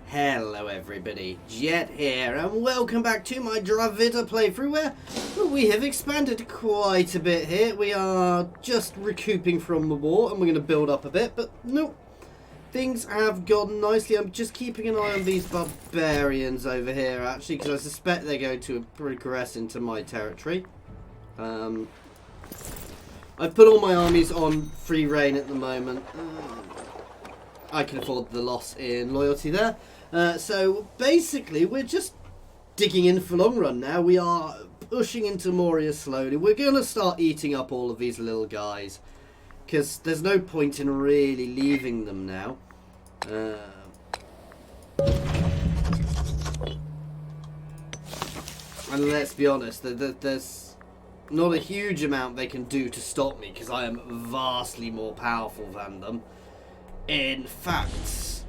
Hello everybody, Jet here, and welcome back to my Dravida playthrough where we have expanded quite a bit here. We are just recouping from the war and we're going to build up a bit, but no, things have gone nicely. I'm just keeping an eye on these barbarians over here actually, because I suspect they're going to progress into my territory. I've put all my armies on free reign at the moment. I can afford the loss in loyalty there. So basically we're just digging in for long run now. We are pushing into Moria slowly. We're going to start eating up all of these little guys, because there's no point in really leaving them now. And let's be honest, there's not a huge amount they can do to stop me, because I am vastly more powerful than them. In fact,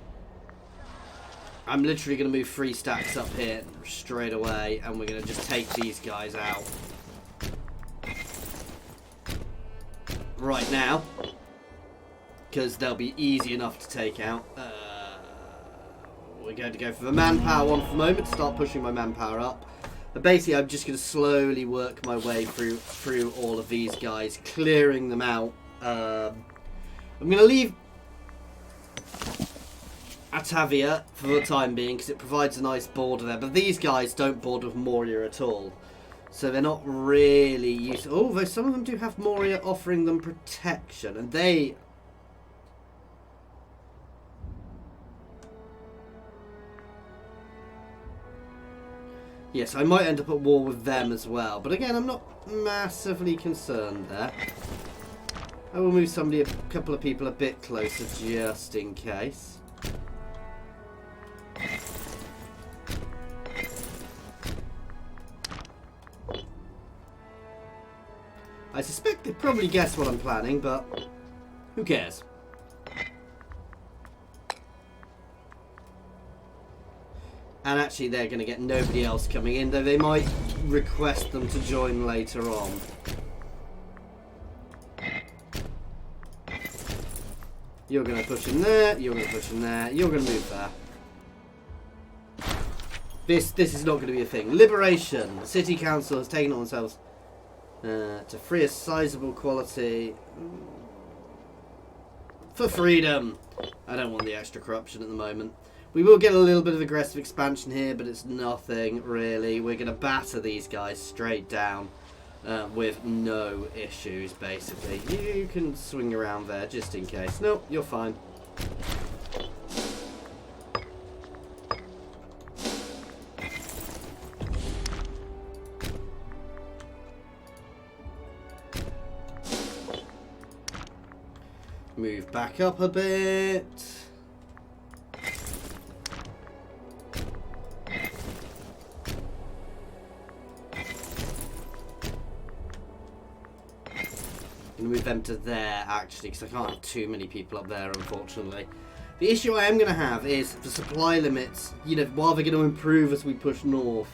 I'm literally going to move 3 stacks up here straight away, and we're going to just take these guys out right now, because they'll be easy enough to take out. We're going to go for the manpower one for the moment, start pushing my manpower up. But basically, I'm just going to slowly work my way through all of these guys, clearing them out. I'm going to leave Atavia for the time being, because it provides a nice border there, but these guys don't border with Moria at all, so they're not really useful. Although some of them do have Moria offering them protection, and they... Yes, I might end up at war with them as well, but again, I'm not massively concerned there. I will move a couple of people a bit closer just in case. I suspect they probably guess what I'm planning, but who cares? And actually they're going to get nobody else coming in, though they might request them to join later on. You're going to push in there, you're going to push in there, you're going to move there. This is not going to be a thing. Liberation. The City Council has taken it on themselves to free a sizable quality for freedom. I don't want the extra corruption at the moment. We will get a little bit of aggressive expansion here, but it's nothing really. We're going to batter these guys straight down with no issues, basically. You can swing around there just in case. No, you're fine. Move back up a bit. I'm going to move them to there, actually, because I can't have too many people up there, unfortunately. The issue I am going to have is the supply limits. You know, while they're going to improve as we push north,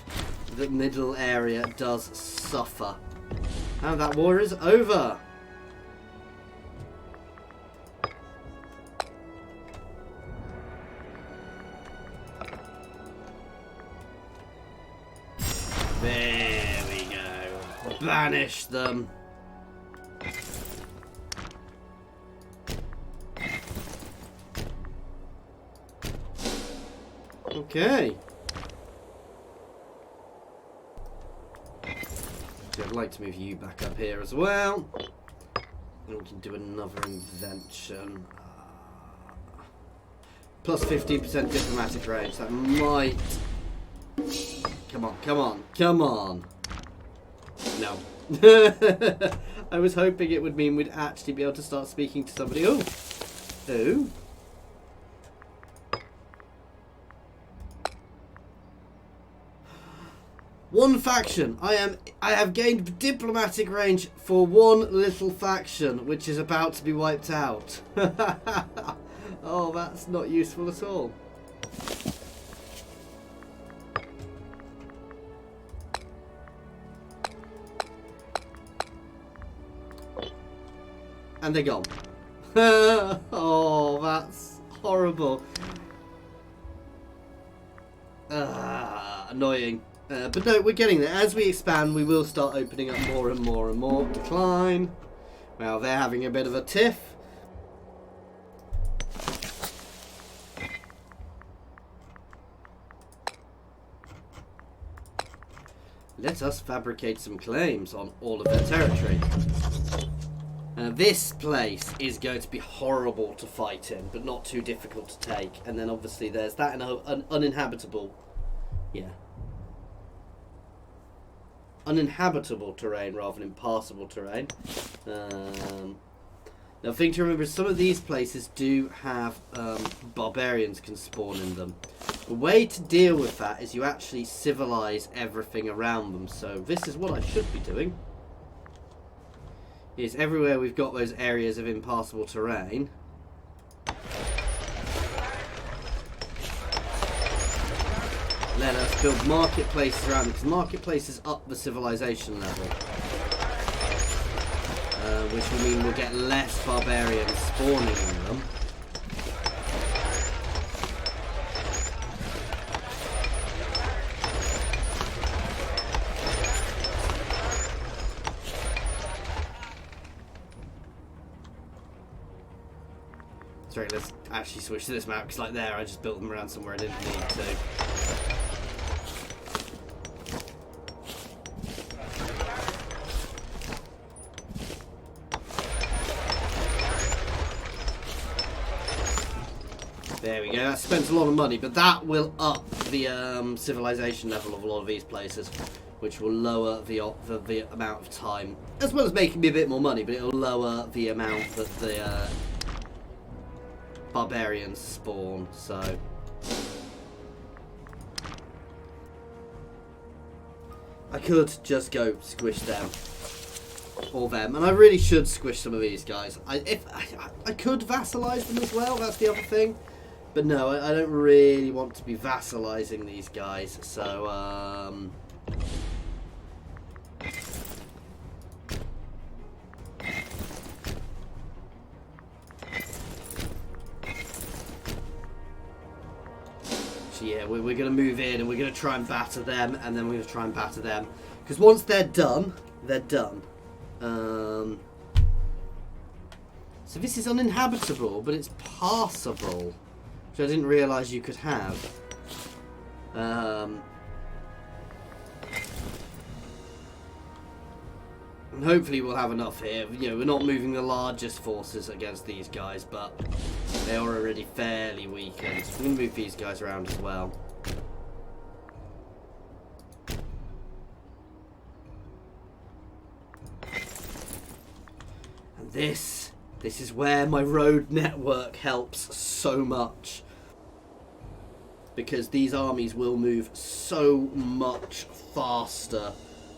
the middle area does suffer. And that war is over. There we go. Banish them. Okay. So I'd like to move you back up here as well. And we can do another invention. Plus 15% diplomatic range. That might... Come on, come on, come on. No. I was hoping it would mean we'd actually be able to start speaking to somebody. Oh. Oh. One faction. I have gained diplomatic range for one little faction, which is about to be wiped out. Oh, that's not useful at all. And they're gone. Oh, that's horrible. Annoying. But no, we're getting there. As we expand, we will start opening up more and more and more. Decline. Well, they're having a bit of a tiff. Let us fabricate some claims on all of their territory. This place is going to be horrible to fight in, but not too difficult to take. And then obviously there's that and uninhabitable. Yeah. Uninhabitable terrain rather than impassable terrain. Now, the thing to remember is some of these places do have barbarians can spawn in them. The way to deal with that is you actually civilize everything around them. So this is what I should be doing. Is everywhere we've got those areas of impassable terrain. Let us build marketplaces around them, because marketplaces up the civilization level. Which will mean we'll get less barbarians spawning in them. Sorry, let's actually switch to this map, because like there, I just built them around somewhere I didn't need to. There we go, that spent a lot of money, but that will up the civilization level of a lot of these places, which will lower the amount of time, as well as making me a bit more money, but it will lower the amount that the barbarians spawn, so... I could just go squish them. Or them, and I really should squish some of these guys. I could vassalize them as well, that's the other thing. But no, I don't really want to be vassalizing these guys, so so yeah, we're going to move in and we're going to try and batter them, and then we're going to try and batter them. Because once they're done, they're done. So this is uninhabitable, but it's passable. Which I didn't realise you could have. And hopefully we'll have enough here. You know, we're not moving the largest forces against these guys, but they are already fairly weakened. I'm going to move these guys around as well. And this is where my road network helps so much. Because these armies will move so much faster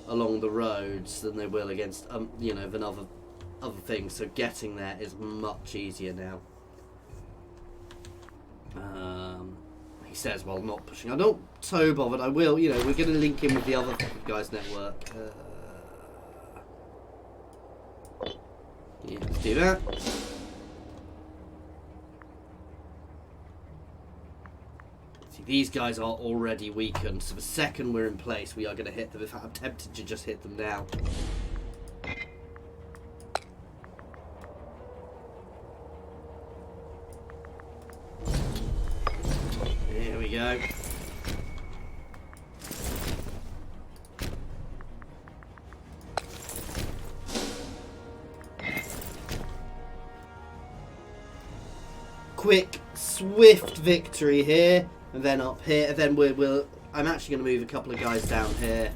along the roads than they will against, you know, than other things. So getting there is much easier now. He says, well, not pushing. I'm not so bothered. I will, you know, we're going to link in with the other guys' network. Yeah, let's do that. See, these guys are already weakened, so the second we're in place, we are going to hit them. In fact, I'm tempted to just hit them now. There we go. Quick, swift victory here, and then up here, and then I'm actually going to move a couple of guys down here,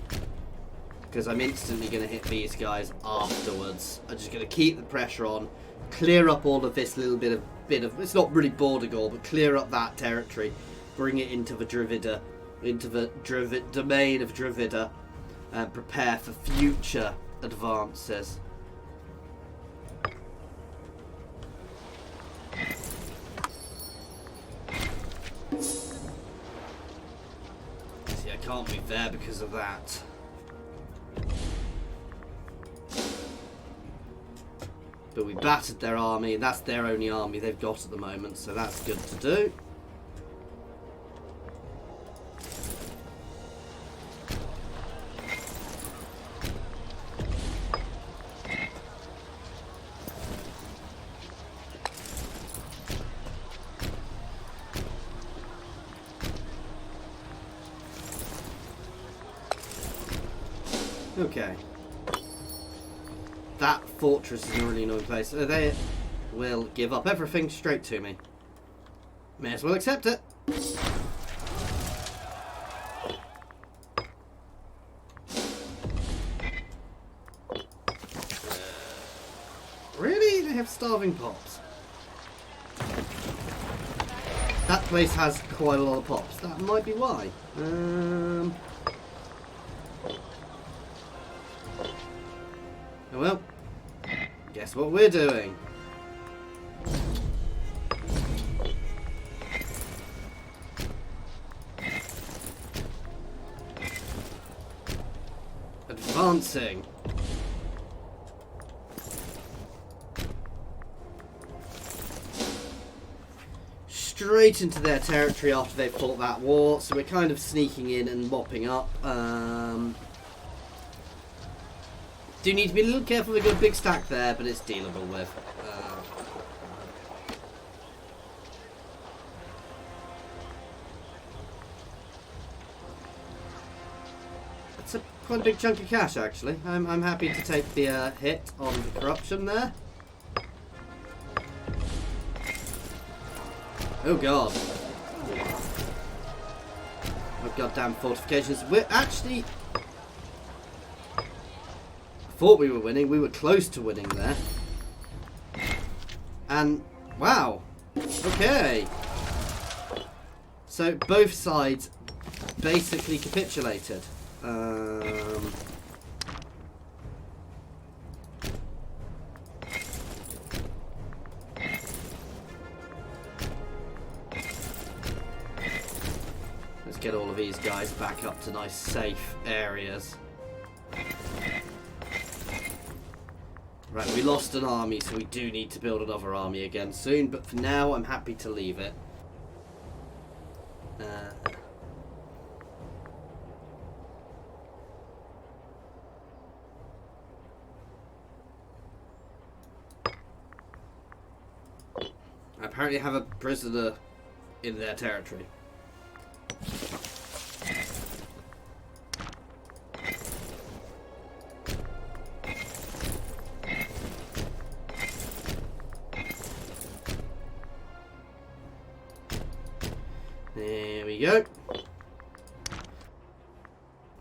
because I'm instantly going to hit these guys afterwards. I'm just going to keep the pressure on, clear up all of this little bit of it's not really border goal, but clear up that territory, bring it into the Dravida, domain of Dravida, and prepare for future advances. See, I can't move there because of that. But we battered their army, and that's their only army they've got at the moment, so that's good to do. Okay. That fortress is in a really annoying place. So they will give up everything straight to me. May as well accept it. Really? They have starving pops. That place has quite a lot of pops. That might be why. Oh well. Guess what we're doing? Advancing. Straight into their territory after they fought that war, so we're kind of sneaking in and mopping up. Do need to be a little careful. We've got a big stack there, but it's dealable with. It's a quite a big chunk of cash, actually. I'm happy to take the hit on the corruption there. Oh god. Oh goddamn fortifications. We're actually... I thought we were winning. We were close to winning there. And... wow. Okay. So both sides basically capitulated. Let's get all of these guys back up to nice safe areas. Right, we lost an army, so we do need to build another army again soon, but for now I'm happy to leave it. I apparently have a prisoner in their territory. There we go.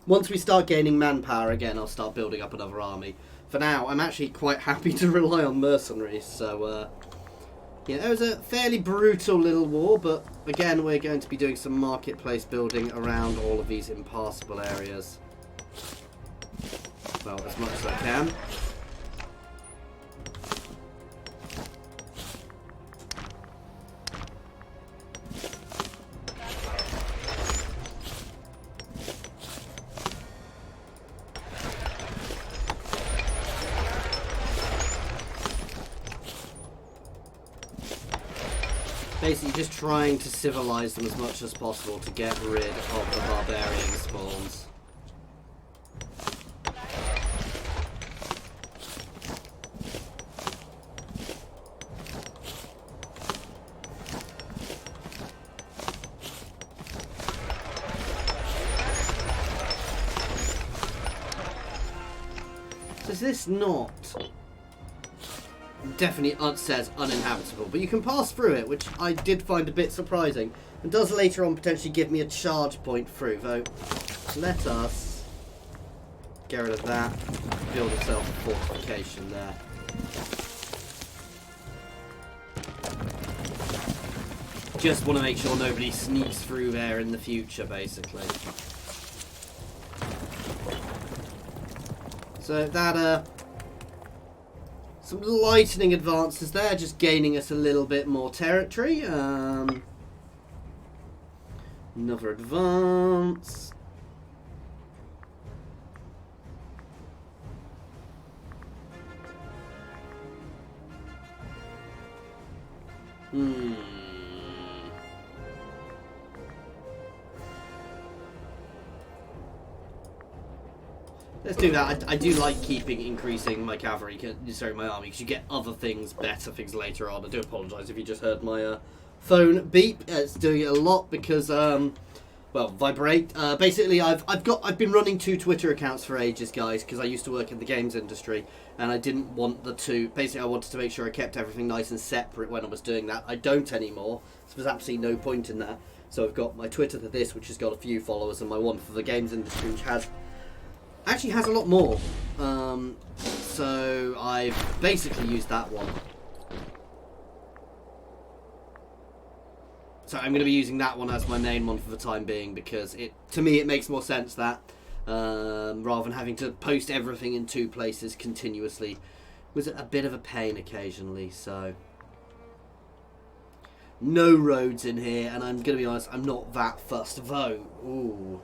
Once we start gaining manpower again, I'll start building up another army. For now, I'm actually quite happy to rely on mercenaries, so yeah, it was a fairly brutal little war, but again, we're going to be doing some marketplace building around all of these impassable areas. Well, as much as I can. Basically just trying to civilize them as much as possible to get rid of the barbarian spawns. Does this not... definitely says uninhabitable, but you can pass through it, which I did find a bit surprising, and does later on potentially give me a charge point through, though let us get rid of that, build ourselves a fortification there. Just want to make sure nobody sneaks through there in the future, basically. So that some lightning advances there, just gaining us a little bit more territory. Another advance. Let's do that. I do like increasing my cavalry, sorry, my army, because you get other things, better things later on. I do apologise if you just heard my phone beep. It's doing it a lot because, well, well, vibrate. Basically, I've been running 2 Twitter accounts for ages, guys, because I used to work in the games industry, and I didn't want the two. Basically, I wanted to make sure I kept everything nice and separate when I was doing that. I don't anymore. So there's absolutely no point in that. So I've got my Twitter for this, which has got a few followers, and my one for the games industry, which actually has a lot more. So I've basically used that one. So I'm going to be using that one as my main one for the time being, because to me it makes more sense that rather than having to post everything in 2 places continuously was a bit of a pain occasionally. So no roads in here, and I'm going to be honest, I'm not that fussed. Though, ooh,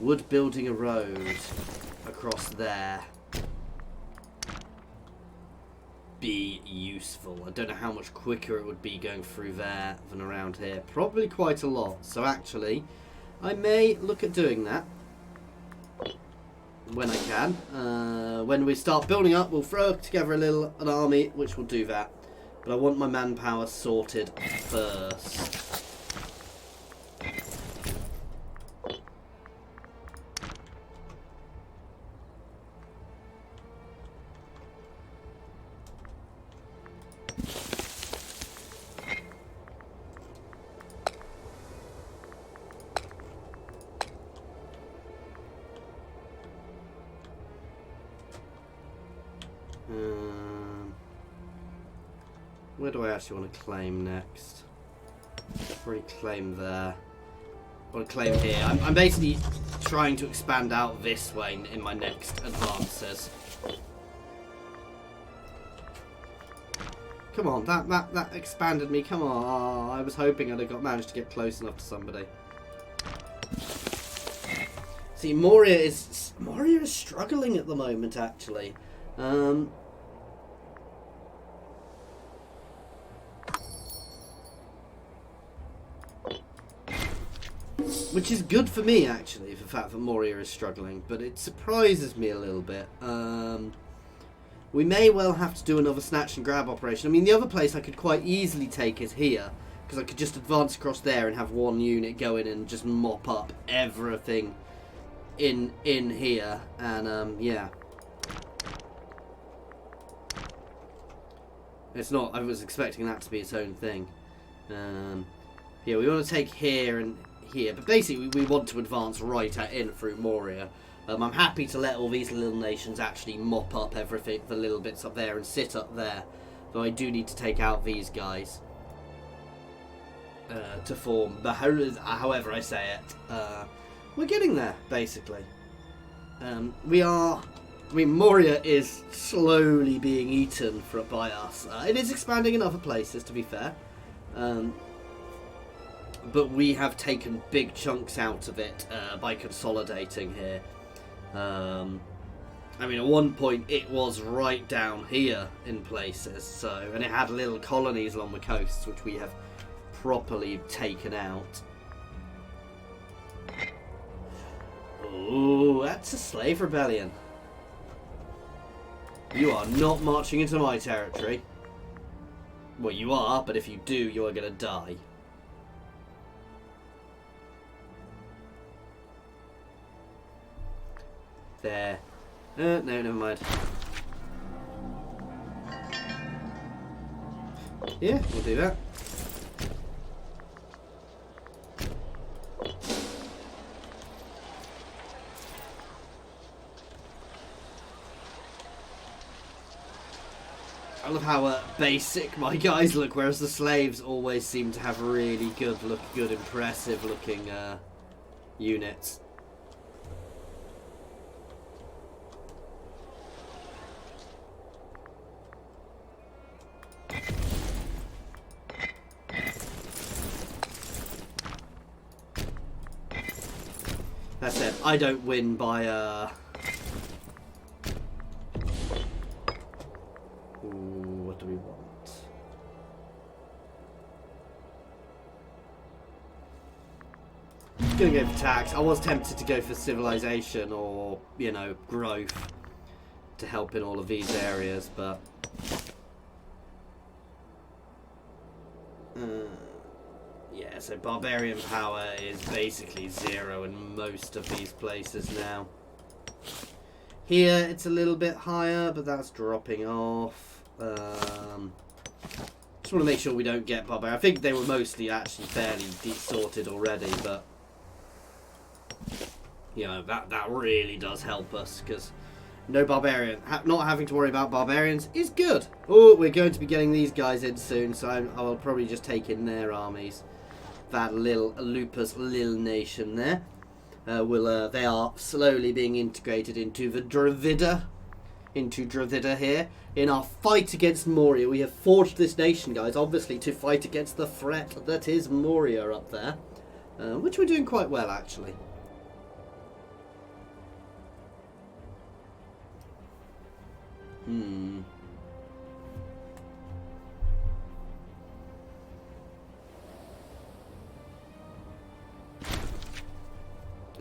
would building a road across there be useful? I don't know how much quicker it would be going through there than around here. Probably quite a lot. So actually, I may look at doing that when I can. When we start building up, we'll throw together an army, which will do that. But I want my manpower sorted first. Where do I actually want to claim next? Already claim there. I want to claim here. I'm basically trying to expand out this way in my next advances. Come on, that expanded me. Come on. Oh, I was hoping I'd have managed to get close enough to somebody. See, Moria is struggling at the moment, actually. Which is good for me, actually, the fact that Moria is struggling, but it surprises me a little bit. We may well have to do another snatch and grab operation. I mean, the other place I could quite easily take is here, because I could just advance across there and have one unit go in and just mop up everything in here, and yeah. It's not, I was expecting that to be its own thing. Yeah, we want to take here and here, but basically we want to advance right in through Moria. I'm happy to let all these little nations actually mop up everything, the little bits up there, and sit up there, though I do need to take out these guys to form however I say it. We're getting there, basically. Moria is slowly being eaten by us. It is expanding in other places, to be fair. But we have taken big chunks out of it by consolidating here. I mean, at one point it was right down here in places, and it had little colonies along the coasts, which we have properly taken out. Ooh, that's a slave rebellion. You are not marching into my territory. Well, you are, but if you do, you are going to die. There. No, never mind. Yeah, we'll do that. I love how basic my guys look, whereas the slaves always seem to have really good, impressive looking units. That's it. I don't win by Ooh, what do we want? I'm gonna go for tax. I was tempted to go for civilization or, you know, growth to help in all of these areas, but yeah, Yeah, so barbarian power is basically 0 in most of these places now. Here it's a little bit higher, but that's dropping off. Just want to make sure we don't get barbarian. I think they were mostly actually fairly sorted already, but you know, that really does help us, because no barbarian, not having to worry about barbarians is good. Oh, we're going to be getting these guys in soon, so I'll probably just take in their armies. That little lupus little nation there they are slowly being integrated into the Dravida, here. In our fight against Moria, we have forged this nation, guys, obviously to fight against the threat that is Moria up there, which we're doing quite well, actually.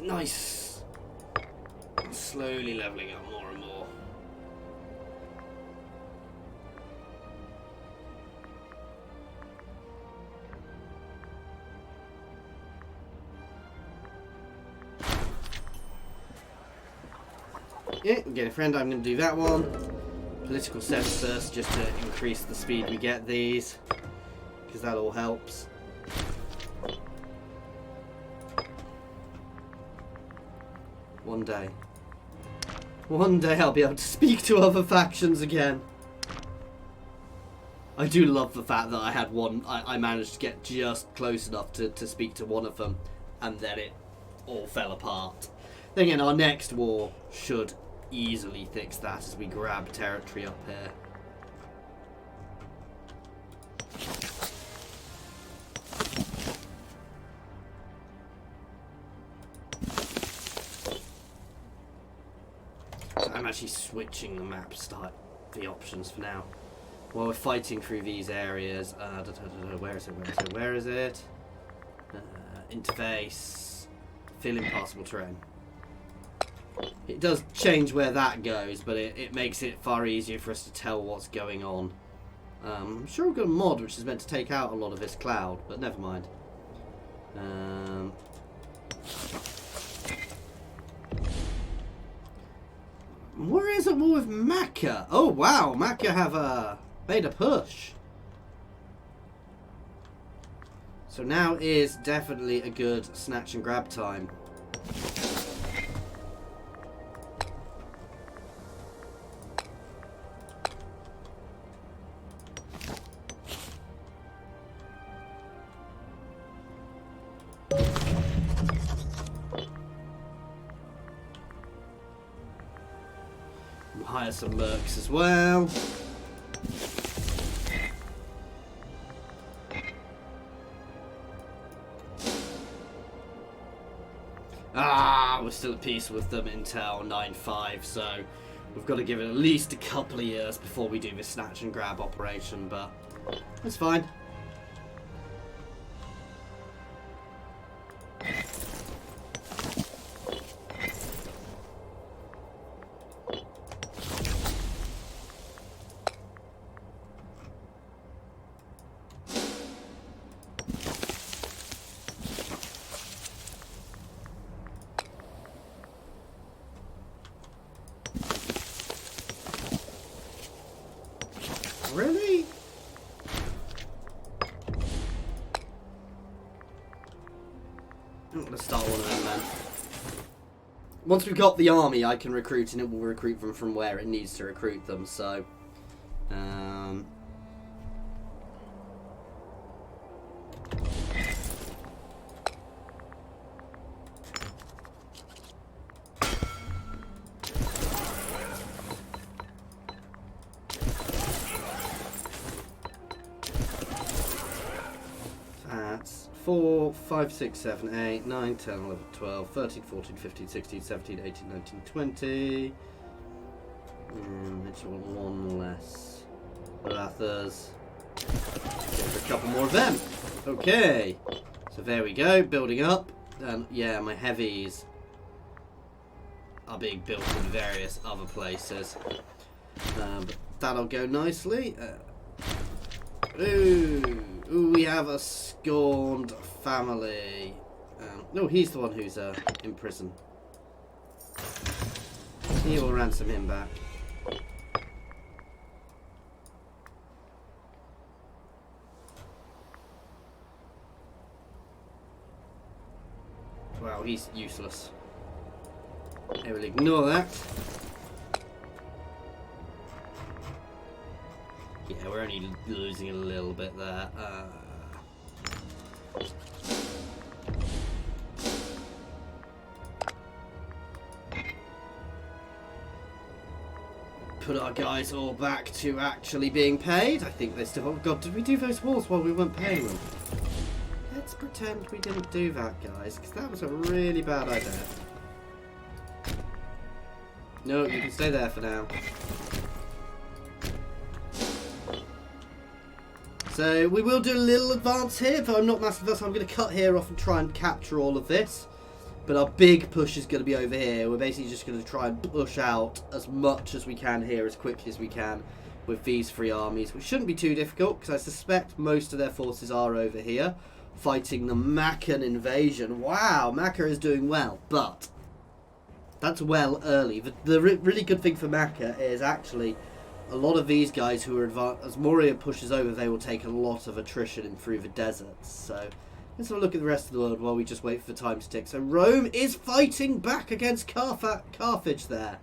Nice. Slowly leveling up more and more. Yeah, get a friend. I'm going to do that one. Political census, just to increase the speed we get these, because that all helps. One day I'll be able to speak to other factions again. I do love the fact that I had one, I managed to get just close enough to speak to one of them, and then it all fell apart. Then again, our next war should easily fix that as we grab territory up here. So I'm actually switching the map start, the options for now. While we're fighting through these areas, where is it? Interface, fill impassable terrain. It does change where that goes, but it makes it far easier for us to tell what's going on. I'm sure we've got a mod which is meant to take out a lot of this cloud, but never mind. Where is it war with Macca? Oh wow, Macca have made a push. So now is definitely a good snatch and grab time. Hire some mercs as well. We're still at peace with them until 9-5, so we've got to give it at least a couple of years before we do this snatch and grab operation, but it's fine. Really? I'm going to start one of them then. Once we've got the army, I can recruit, and it will recruit them from where it needs to recruit them, so... That's 4, 5, 6, 7, 8, 9, 10, 11, 12, 13, 14, 15, 16, 17, 18, 19, 20. Actually want one less. Rathers. Get a couple more of them. Okay. So there we go, building up. And yeah, my heavies are being built in various other places. But that'll go nicely. Ooh. Ooh, we have a scorned family. No, he's the one who's in prison. He will ransom him back. Wow, he's useless. I will ignore that. Yeah, we're only losing a little bit there. Put our guys all back to actually being paid. I think they still... Oh god, did we do those walls while we weren't paying them? Let's pretend we didn't do that, guys, because that was a really bad idea. No, you can stay there for now. So we will do a little advance here, but I'm not massive. So I'm going to cut here off and try and capture all of this. But our big push is going to be over here. We're basically just going to try and push out as much as we can here as quickly as we can with these three armies, which shouldn't be too difficult because I suspect most of their forces are over here fighting the Maccan invasion. Wow, Macca is doing well, but that's well early. The really good thing for Macca is actually a lot of these guys who are advanced, as Moria pushes over, they will take a lot of attrition in through the deserts. So let's have a look at the rest of the world while we just wait for the time to tick. So Rome is fighting back against Carthage there.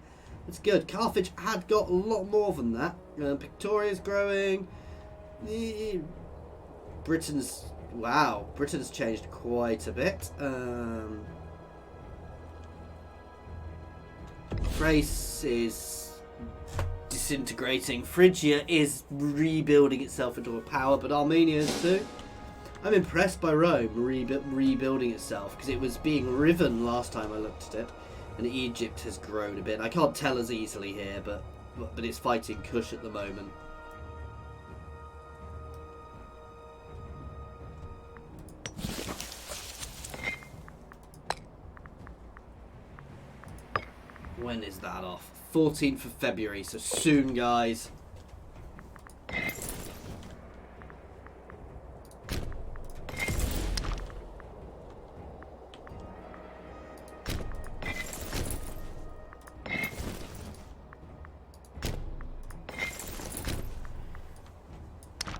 That's good. Carthage had got a lot more than that. Victoria's growing. Britain's... Wow, Britain's changed quite a bit. Thrace is disintegrating. Phrygia is rebuilding itself into a power, but Armenia is too. I'm impressed by Rome rebuilding itself because it was being riven last time I looked at it, and Egypt has grown a bit. I can't tell as easily here, but it's fighting Kush at the moment. When is that off? 14th of February, so soon, guys.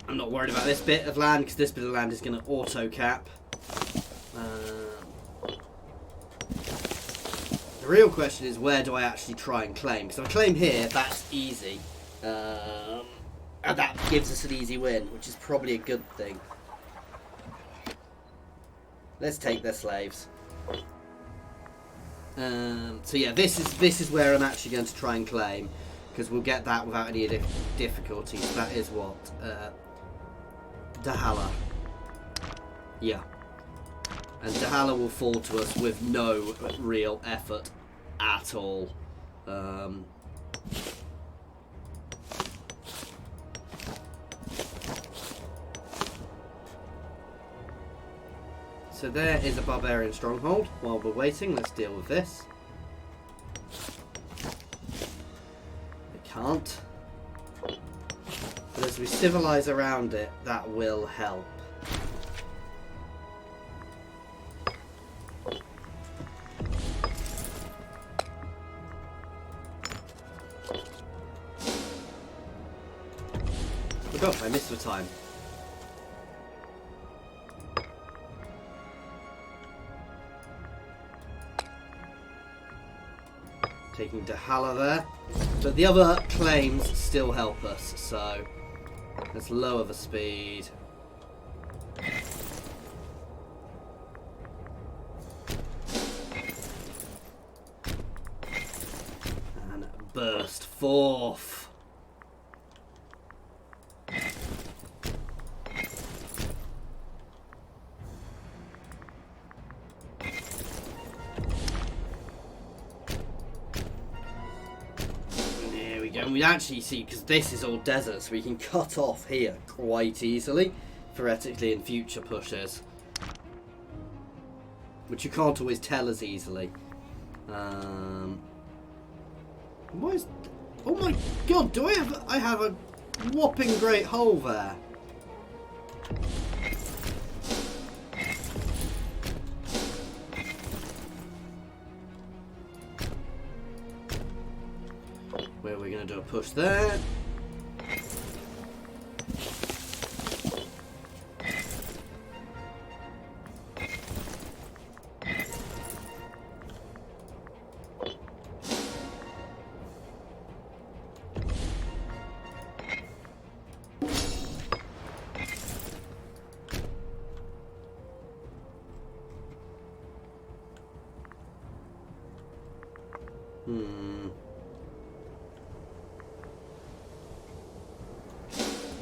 I'm not worried about this bit of land because this bit of land is going to auto cap. The real question is, where do I actually try and claim? Because if I claim here, that's easy. And that gives us an easy win, which is probably a good thing. Let's take their slaves. So yeah, this is where I'm actually going to try and claim, because we'll get that without any difficulty. So that is what? Dahala. Yeah. And Dahala will fall to us with no real effort at all. So there is a barbarian stronghold. While we're waiting, let's deal with this. We can't. But as we civilise around it, that will help. Oh gosh, I missed the time. Taking Dahala there. But the other claims still help us, so let's lower the speed. And burst forth. And we actually see, because this is all desert, so we can cut off here quite easily, theoretically, in future pushes. Which you can't always tell as easily. Why is... Oh my god, I have a whopping great hole there. going to do a push there.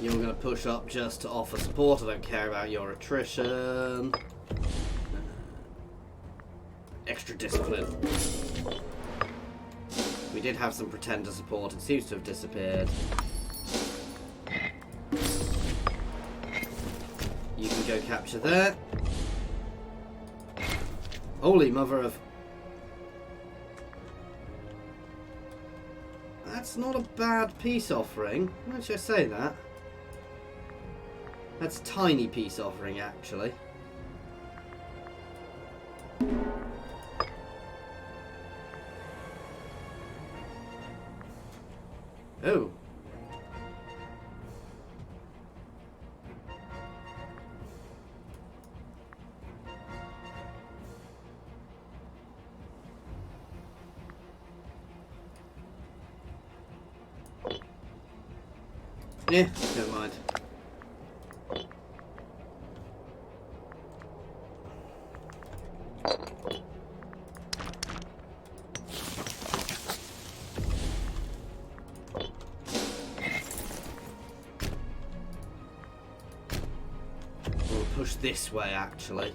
You're going to push up just to offer support. I don't care about your attrition. Extra discipline. We did have some pretender support. It seems to have disappeared. You can go capture there. Holy mother of... That's not a bad peace offering. Why should I say that? That's a tiny peace offering, actually. Oh. Yeah, never mind. We'll push this way, actually.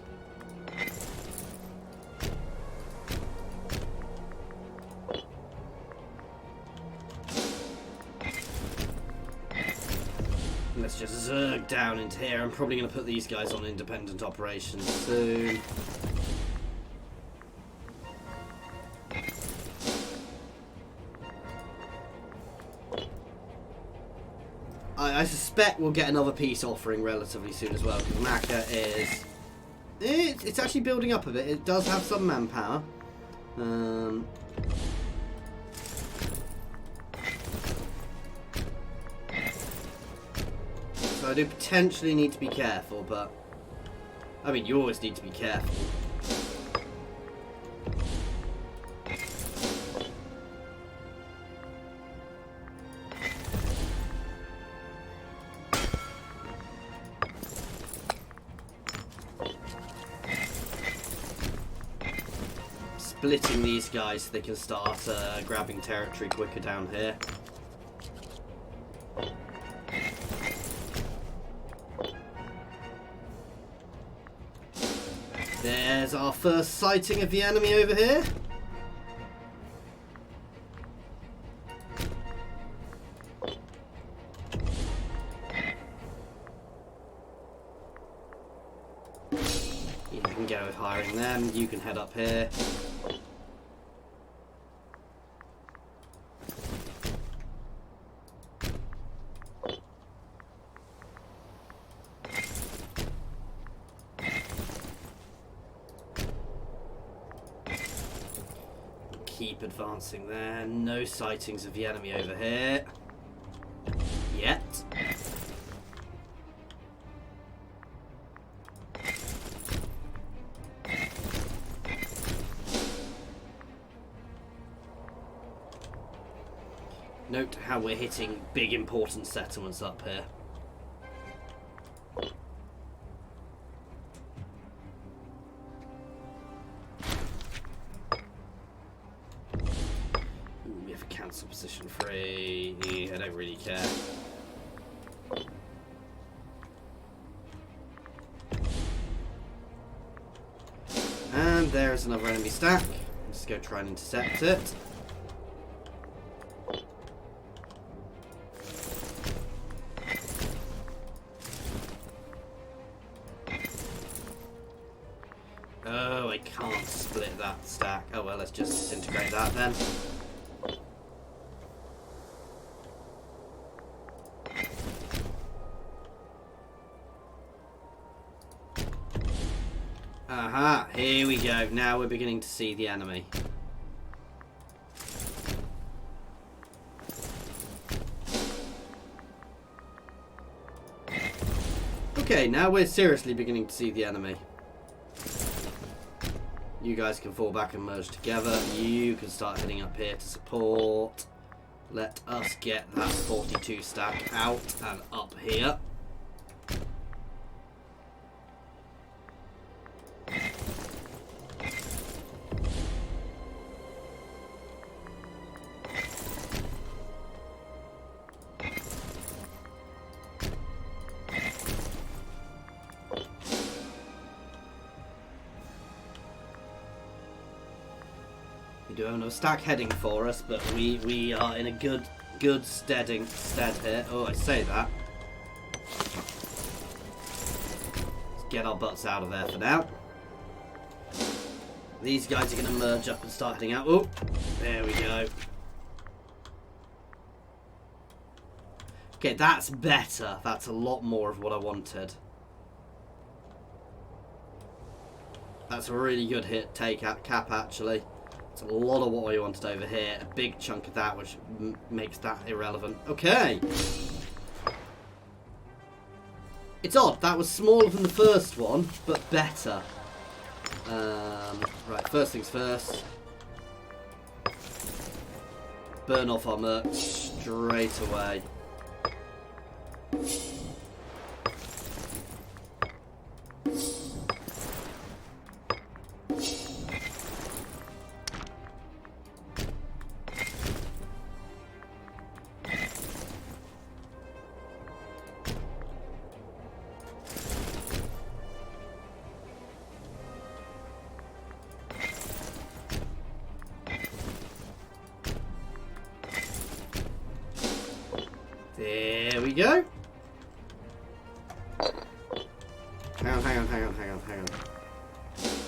Let's just zerg down into here. I'm probably going to put these guys on independent operations soon. I suspect we'll get another peace offering relatively soon as well, because Maka is... It's actually building up a bit. It does have some manpower. So I do potentially need to be careful, but... I mean, you always need to be careful. Splitting these guys so they can start grabbing territory quicker down here. There's our first sighting of the enemy over here. You can go with hiring them. You can head up here. Keep advancing there. No sightings of the enemy over here. Yet. Note how we're hitting big important settlements up here. Cancel position 3. I don't really care. And there's another enemy stack. Let's go try and intercept it. Oh, I can't split that stack. Oh well, let's just disintegrate that then. Aha, here we go. Now we're beginning to see the enemy. Okay, now we're seriously beginning to see the enemy. You guys can fall back and merge together. You can start heading up here to support. Let us get that 42 stack out and up here. We do have another stack heading for us, but we are in a good stead here. Oh, I say that. Let's get our butts out of there for now. These guys are going to merge up and start heading out. Oh, there we go. Okay, that's better. That's a lot more of what I wanted. That's a really good hit take at cap, actually. It's a lot of what I wanted over here. A big chunk of that, which makes that irrelevant. Okay. It's odd. That was smaller than the first one, but better. Right, first things first. Burn off our merch straight away. There we go. Hang on.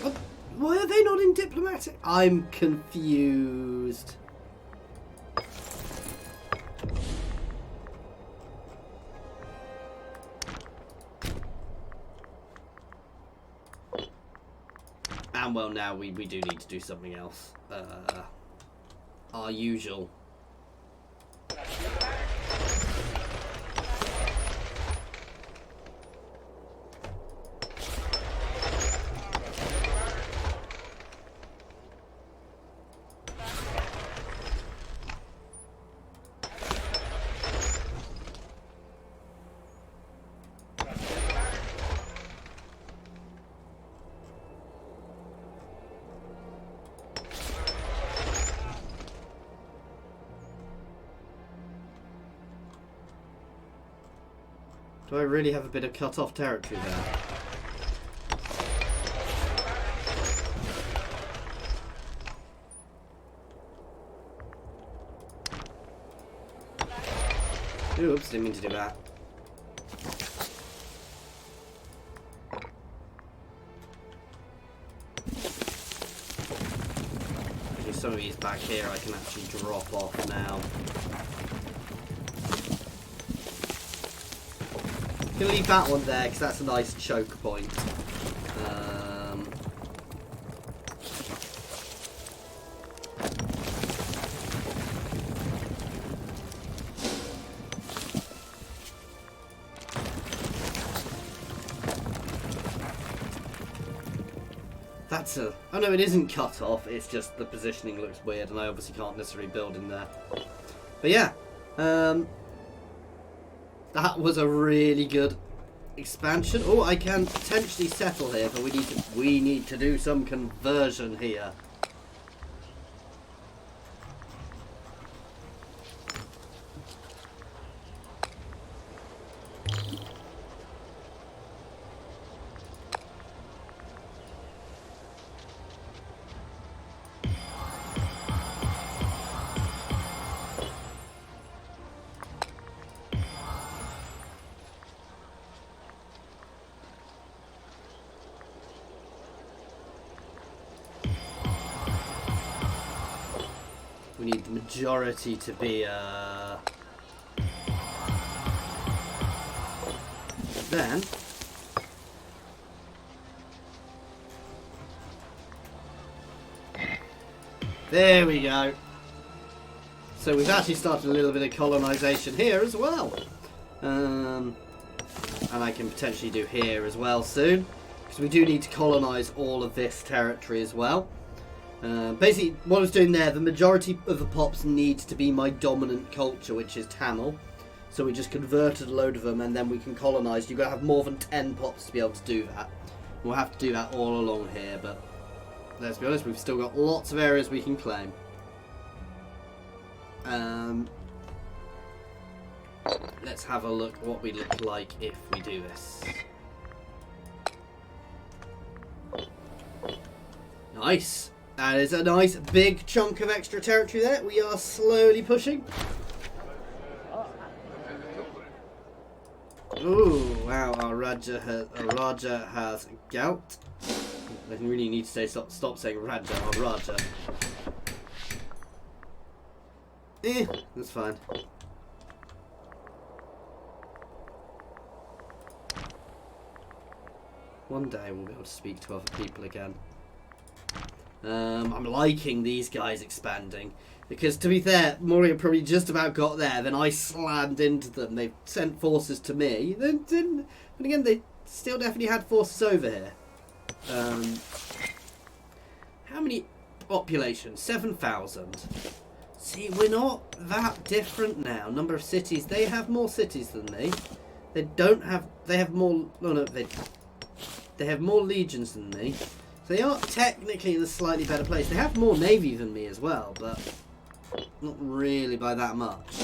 What? Why are they not in diplomatic? I'm confused. And well, now we do need to do something else. Our usual. Do I really have a bit of cut-off territory there? Oops, didn't mean to do that. Maybe some of these back here I can actually drop off now. I'm going to leave that one there because that's a nice choke point. That's a... Oh no, it isn't cut off. It's just the positioning looks weird and I obviously can't necessarily build in there. But yeah. That was a really good expansion. Oh, I can potentially settle here, but we need to do some conversion here. We need the majority to be, then... There we go. So we've actually started a little bit of colonisation here as well. and I can potentially do here as well soon, because we do need to colonise all of this territory as well. Basically, what I was doing there, the majority of the pops need to be my dominant culture, which is Tamil. So we just converted a load of them, and then we can colonise. You've got to have more than 10 pops to be able to do that. We'll have to do that all along here, but let's be honest, we've still got lots of areas we can claim. Let's have a look what we look like if we do this. Nice. That is a nice big chunk of extra territory there. We are slowly pushing. Ooh, wow, our Raja has gout. I really need to say stop saying Raja or Raja. That's fine. One day we'll be able to speak to other people again. I'm liking these guys expanding. Because to be fair, Moria probably just about got there, then I slammed into them. They sent forces to me. Then didn't, but again, they still definitely had forces over here. How many population? 7,000. See, we're not that different now. Number of cities. They have more cities than me. They don't have. They have more. No. They have more legions than me. So they are technically in a slightly better place. They have more navy than me as well, but not really by that much.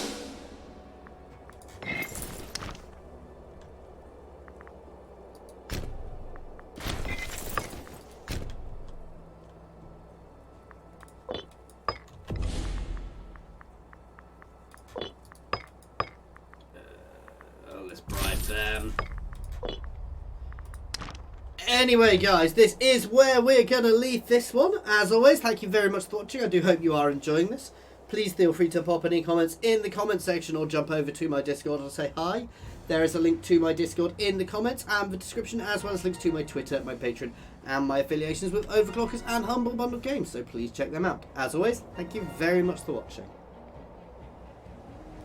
Let's bribe them. Anyway, guys, this is where we're going to leave this one. As always, thank you very much for watching. I do hope you are enjoying this. Please feel free to pop any comments in the comment section or jump over to my Discord and say hi. There is a link to my Discord in the comments and the description, as well as links to my Twitter, my Patreon, and my affiliations with Overclockers and Humble Bundle Games. So please check them out. As always, thank you very much for watching.